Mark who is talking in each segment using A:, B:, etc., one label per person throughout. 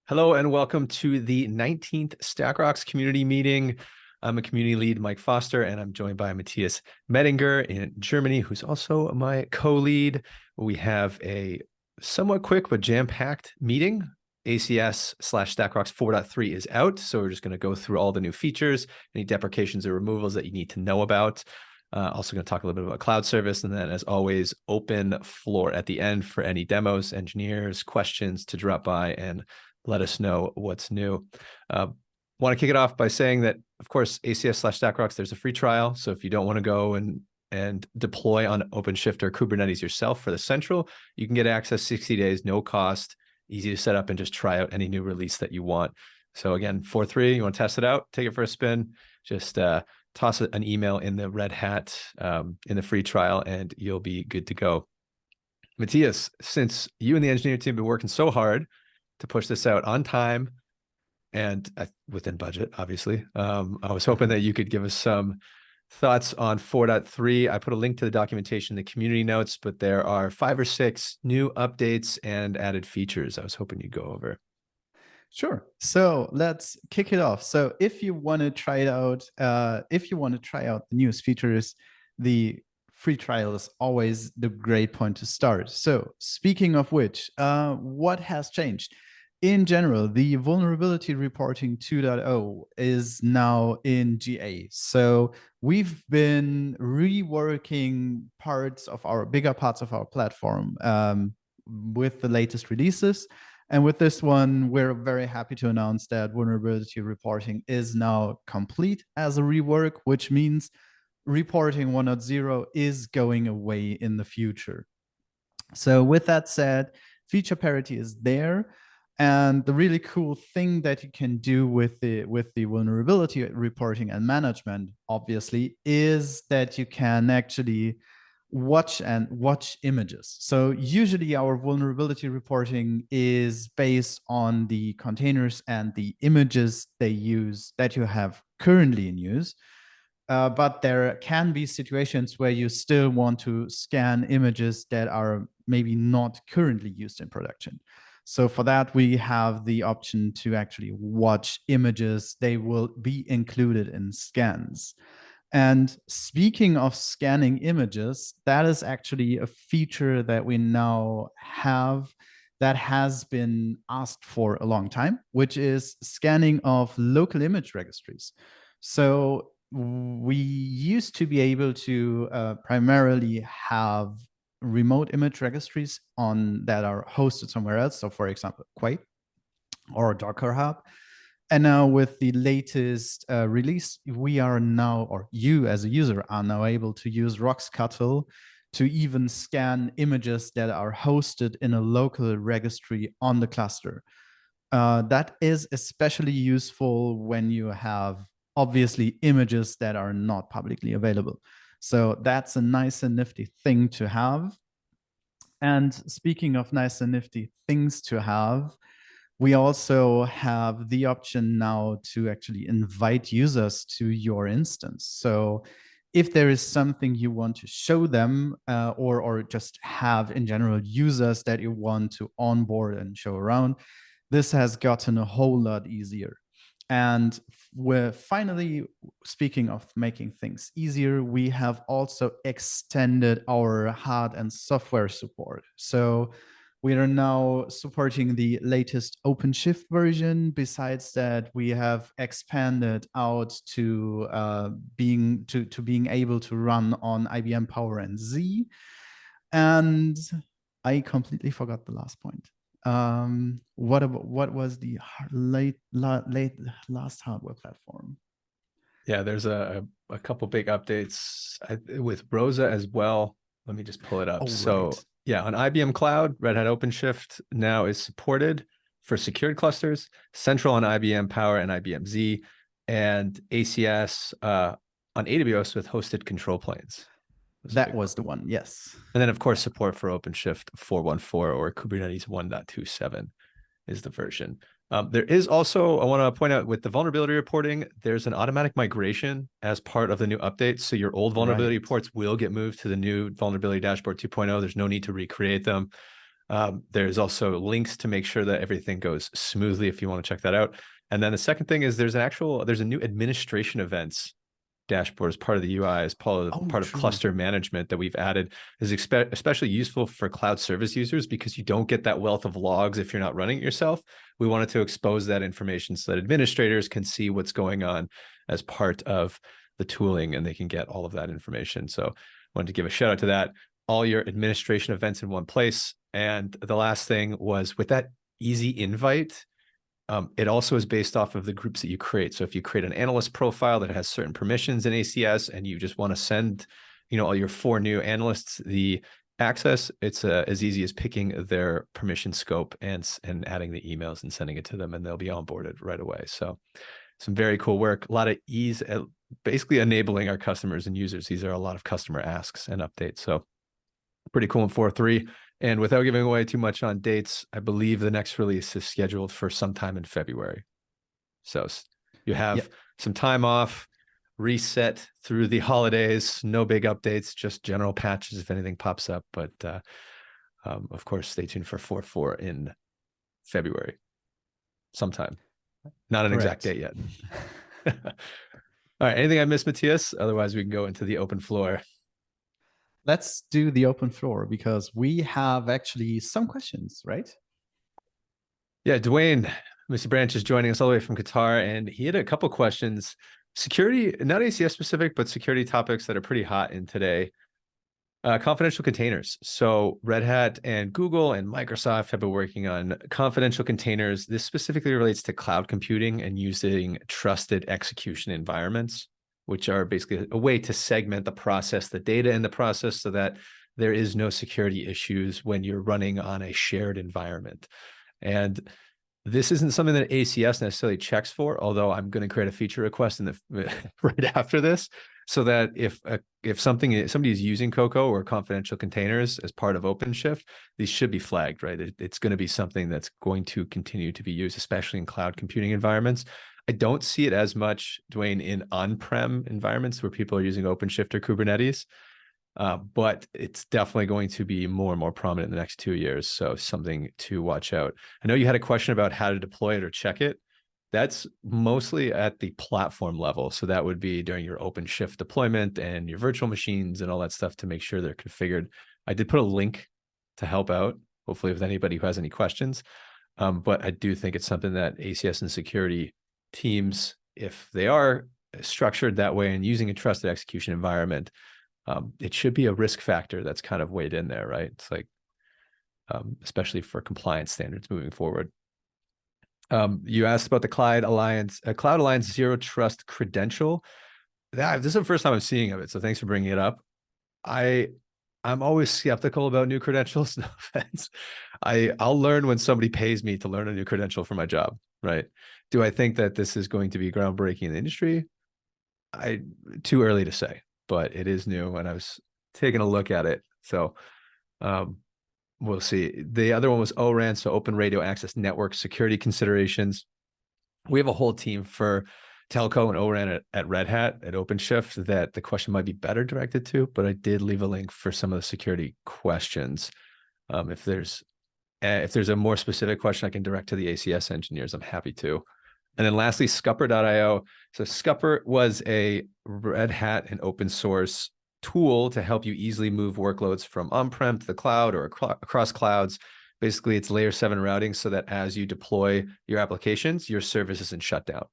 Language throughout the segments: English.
A: Hello and welcome to the 19th StackRox community meeting. I'm a community lead, Mike Foster, and I'm joined by Matthias Mettinger in Germany, who's also my co-lead. We have a somewhat quick but jam-packed meeting. ACS/StackRox 4.3 is out, so we're just going to go through all the new features, any deprecations or removals that you need to know about. Also going to talk a little bit about cloud service, and then as always, open floor at the end for any demos, engineers, questions to drop by and let us know what's new. Want to kick it off by saying that, of course, ACS/StackRox, there's a free trial. So if you don't want to go and deploy on OpenShift or Kubernetes yourself for the central, you can get access 60 days, no cost, easy to set up and just try out any new release that you want. So again, 4.3, you want to test it out, take it for a spin, just toss an email in the red hat in the free trial and you'll be good to go. Matthias, since you and the engineering team have been working so hard to push this out on time and within budget, obviously. I was hoping that you could give us some thoughts on 4.3. I put a link to the documentation in the community notes, but there are 5 or 6 new updates and added features I was hoping you'd go over.
B: Sure. So let's kick it off. So if you want to try it out, the newest features, the free trial is always the great point to start. So speaking of which, what has changed? In general, the vulnerability reporting 2.0 is now in GA. So we've been reworking bigger parts of our platform with the latest releases. And with this one, we're very happy to announce that vulnerability reporting is now complete as a rework, which means reporting 1.0 is going away in the future. So with that said, feature parity is there. And the really cool thing that you can do with the vulnerability reporting and management, obviously, is that you can actually watch images. So usually our vulnerability reporting is based on the containers and the images they use that you have currently in use. But there can be situations where you still want to scan images that are maybe not currently used in production. So for that, we have the option to actually watch images. They will be included in scans. And speaking of scanning images, that is actually a feature that we now have that has been asked for a long time, which is scanning of local image registries. So we used to be able to primarily have remote image registries that are hosted somewhere else. So for example, Quake or Docker Hub. And now with the latest release, we are now, or you as a user are now able to use RoxStar to even scan images that are hosted in a local registry on the cluster. That is especially useful when you have obviously images that are not publicly available. So that's a nice and nifty thing to have. And speaking of nice and nifty things to have, we also have the option now to actually invite users to your instance. So if there is something you want to show them or just have in general users that you want to onboard and show around, this has gotten a whole lot easier. And we're finally, speaking of making things easier, we have also extended our hard and software support. So we are now supporting the latest OpenShift version. Besides that, we have expanded out to being able to run on IBM Power and Z. And I completely forgot the last point. What was the last hardware platform?
A: Yeah, there's a couple big updates with Rosa as well. Let me just pull it up.
B: Oh,
A: So
B: right.
A: yeah, on IBM Cloud, Red Hat OpenShift now is supported for secured clusters, central on IBM Power and IBM Z, and ACS on AWS with hosted control planes.
B: That was the one, yes.
A: And then, of course, support for OpenShift 4.1.4 or Kubernetes 1.2.7 is the version. There is also, I want to point out with the vulnerability reporting, there's an automatic migration as part of the new update. So your old vulnerability reports will get moved to the new vulnerability dashboard 2.0. There's no need to recreate them. There's also links to make sure that everything goes smoothly if you want to check that out. And then the second thing is there's a new administration events dashboard as part of the UI, as part of
B: True.
A: cluster management that we've added, is especially useful for cloud service users because you don't get that wealth of logs if you're not running it yourself. We wanted to expose that information so that administrators can see what's going on as part of the tooling, and they can get all of that information. So I wanted to give a shout out to that. All your administration events in one place. And the last thing was with that easy invite, it also is based off of the groups that you create. So if you create an analyst profile that has certain permissions in ACS and you just want to send, all your 4 new analysts the access, it's as easy as picking their permission scope and adding the emails and sending it to them, and they'll be onboarded right away. So some very cool work, a lot of ease at basically enabling our customers and users. These are a lot of customer asks and updates. So pretty cool in 4.3. And without giving away too much on dates, I believe the next release is scheduled for sometime in February. So you have some time off, reset through the holidays, no big updates, just general patches if anything pops up. But of course, stay tuned for 4.4 in February sometime. Not an exact date yet. All right. Anything I missed, Matthias? Otherwise, we can go into the open floor.
B: Let's do the open floor because we have actually some questions, right?
A: Yeah, Dwayne, Mr. Branch is joining us all the way from Qatar, and he had a couple questions. Security, not ACS specific, but security topics that are pretty hot in today. Confidential containers. So Red Hat and Google and Microsoft have been working on confidential containers. This specifically relates to cloud computing and using trusted execution environments, which are basically a way to segment the process, the data in the process, so that there is no security issues when you're running on a shared environment. And this isn't something that ACS necessarily checks for, although I'm going to create a feature request in the right after this, so that if somebody is using Coco or confidential containers as part of OpenShift, these should be flagged, right? It's going to be something that's going to continue to be used, especially in cloud computing environments. I don't see it as much, Dwayne, in on-prem environments where people are using OpenShift or Kubernetes. But it's definitely going to be more and more prominent in the next 2 years. So something to watch out. I know you had a question about how to deploy it or check it. That's mostly at the platform level. So that would be during your OpenShift deployment and your virtual machines and all that stuff to make sure they're configured. I did put a link to help out, hopefully with anybody who has any questions. But I do think it's something that ACS and security teams, if they are structured that way and using a trusted execution environment, it should be a risk factor that's kind of weighed in there, right? It's like, especially for compliance standards moving forward. You asked about the Cloud Alliance Zero Trust credential. This is the first time I'm seeing of it, so thanks for bringing it up. I'm always skeptical about new credentials. No offense. I'll learn when somebody pays me to learn a new credential for my job, right? Do I think that this is going to be groundbreaking in the industry? Too early to say, but it is new, and I was taking a look at it. So we'll see. The other one was ORAN, so Open Radio Access Network security considerations. We have a whole team for telco and ORAN at Red Hat at OpenShift that the question might be better directed to, but I did leave a link for some of the security questions. If there's a more specific question I can direct to the ACS engineers, I'm happy to. And then lastly, Scupper.io. So Scupper was a Red Hat and open source tool to help you easily move workloads from on-prem to the cloud or across clouds. Basically, it's layer 7 routing so that as you deploy your applications, your service isn't shut down,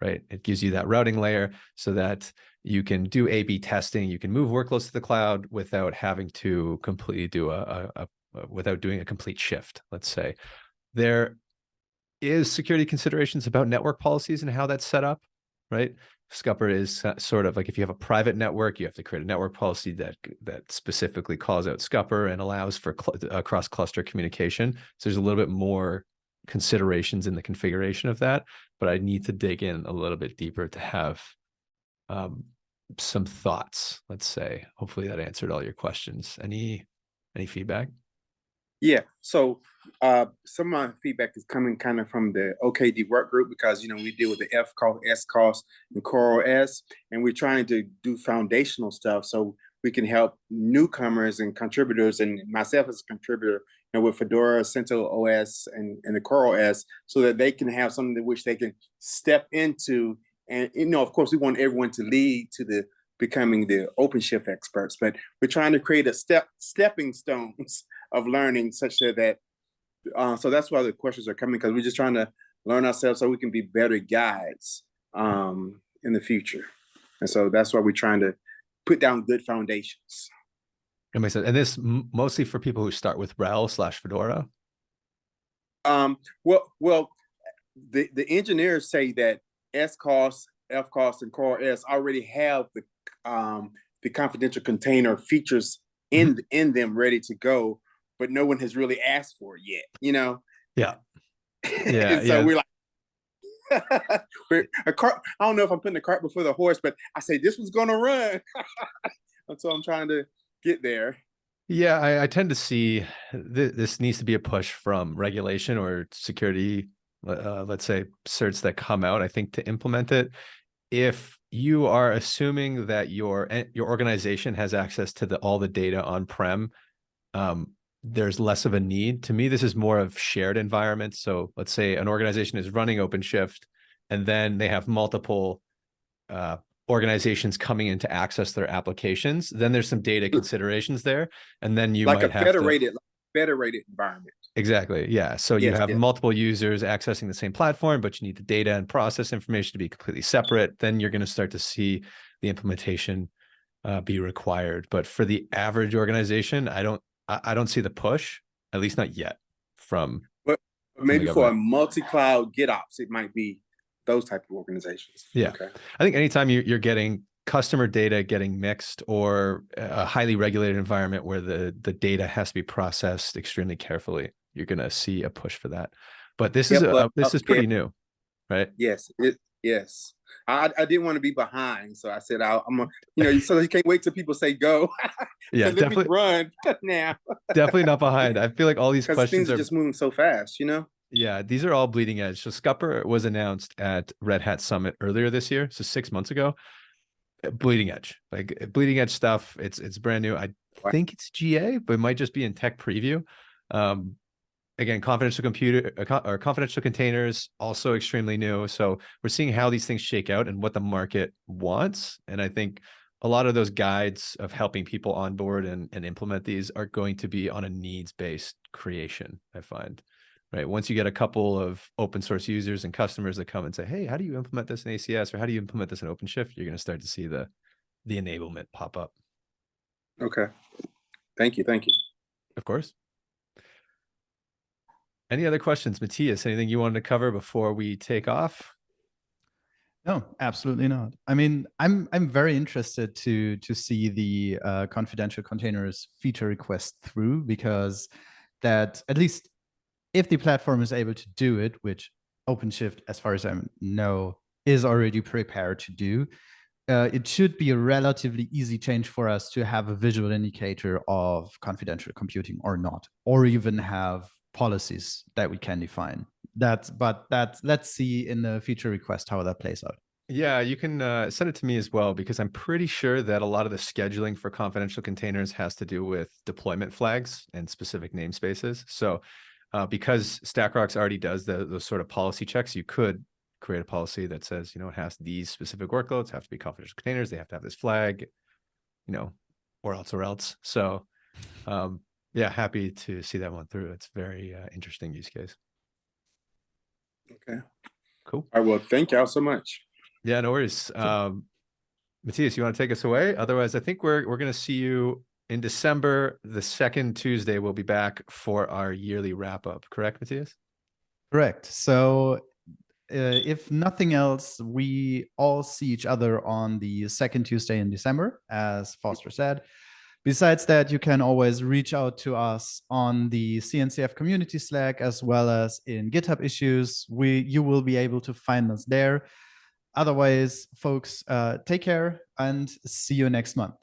A: right? It gives you that routing layer so that you can do A/B testing. You can move workloads to the cloud without having to completely do without doing a complete shift, let's say. There is security considerations about network policies and how that's set up, right? Scupper is sort of like if you have a private network, you have to create a network policy that specifically calls out Scupper and allows for cross-cluster communication. So there's a little bit more considerations in the configuration of that, but I need to dig in a little bit deeper to have some thoughts, let's say. Hopefully that answered all your questions. Any feedback?
C: Yeah, so some of my feedback is coming kind of from the OKD work group because we deal with the FCOS, SCOS, and CoreOS, and we're trying to do foundational stuff. So we can help newcomers and contributors, and myself as a contributor, with Fedora, CentOS, and the CoreOS, so that they can have something in which they can step into. And of course, we want everyone to lead to the becoming the OpenShift experts, but we're trying to create a stepping stones of learning, such that so that's why the questions are coming, because we're just trying to learn ourselves so we can be better guides in the future. And so that's why we're trying to put down good foundations.
A: That makes sense. And this mostly for people who start with RHEL/Fedora?
C: Well, the engineers say that SCOS, FCOS, and CoreOS already have the confidential container features in them ready to go, but no one has really asked for it yet,
A: Yeah.
C: And so we're like, I don't know if I'm putting the cart before the horse, but I say this one's gonna run. And so I'm trying to get there.
A: Yeah, I tend to see this needs to be a push from regulation or security, let's say certs that come out, I think, to implement it. If you are assuming that your organization has access to all the data on-prem, there's less of a need. To me, this is more of shared environments. So let's say an organization is running OpenShift, and then they have multiple organizations coming in to access their applications. Then there's some data considerations there, and then you
C: like
A: might have
C: federated environment.
A: Exactly. Yeah. So you have multiple users accessing the same platform, but you need the data and process information to be completely separate. Then you're going to start to see the implementation be required. But for the average organization, I don't see the push, at least not yet. But
C: maybe for a multi-cloud GitOps, it might be those type of organizations.
A: Yeah.
C: Okay.
A: I think anytime you're getting customer data getting mixed, or a highly regulated environment where the data has to be processed extremely carefully, you're going to see a push for that. But this is pretty new, right?
C: Yes. Yes. I didn't want to be behind, so I said I'm so you can't wait till people say go.
A: Yeah,
C: so definitely run now.
A: Definitely not behind. I feel like all these questions
C: things are just moving so fast,
A: Yeah, these are all bleeding edge. So Scupper was announced at Red Hat Summit earlier this year, so 6 months ago. Bleeding edge stuff. It's brand new. I think it's GA, but it might just be in tech preview. Again, confidential containers, also extremely new. So we're seeing how these things shake out and what the market wants. And I think a lot of those guides of helping people onboard and implement these are going to be on a needs-based creation, I find. Right. Once you get a couple of open source users and customers that come and say, hey, how do you implement this in ACS, or how do you implement this in OpenShift? You're going to start to see the enablement pop up.
C: Okay. Thank you.
A: Of course. Any other questions, Matthias? Anything you wanted to cover before we take off?
B: No, absolutely not. I mean, I'm very interested to see the confidential containers feature request through, because that, at least if the platform is able to do it, which OpenShift, as far as I know, is already prepared to do, it should be a relatively easy change for us to have a visual indicator of confidential computing or not, or even have policies that we can define. Let's see in the feature request how that plays out.
A: Yeah, you can send it to me as well, because I'm pretty sure that a lot of the scheduling for confidential containers has to do with deployment flags and specific namespaces. So because StackRox already does those sort of policy checks, you could create a policy that says, it has these specific workloads, have to be confidential containers, they have to have this flag, or else. So yeah, happy to see that one through. It's very interesting use case.
C: Okay.
A: Cool.
C: All right, well, thank y'all so much.
A: Yeah, no worries. Matthias, you want to take us away? Otherwise, I think we're going to see you in December. The second Tuesday, we'll be back for our yearly wrap up. Correct, Matthias?
B: Correct. So if nothing else, we all see each other on the second Tuesday in December, as Foster said. Besides that, you can always reach out to us on the CNCF community Slack, as well as in GitHub issues. You will be able to find us there. Otherwise, folks, take care and see you next month.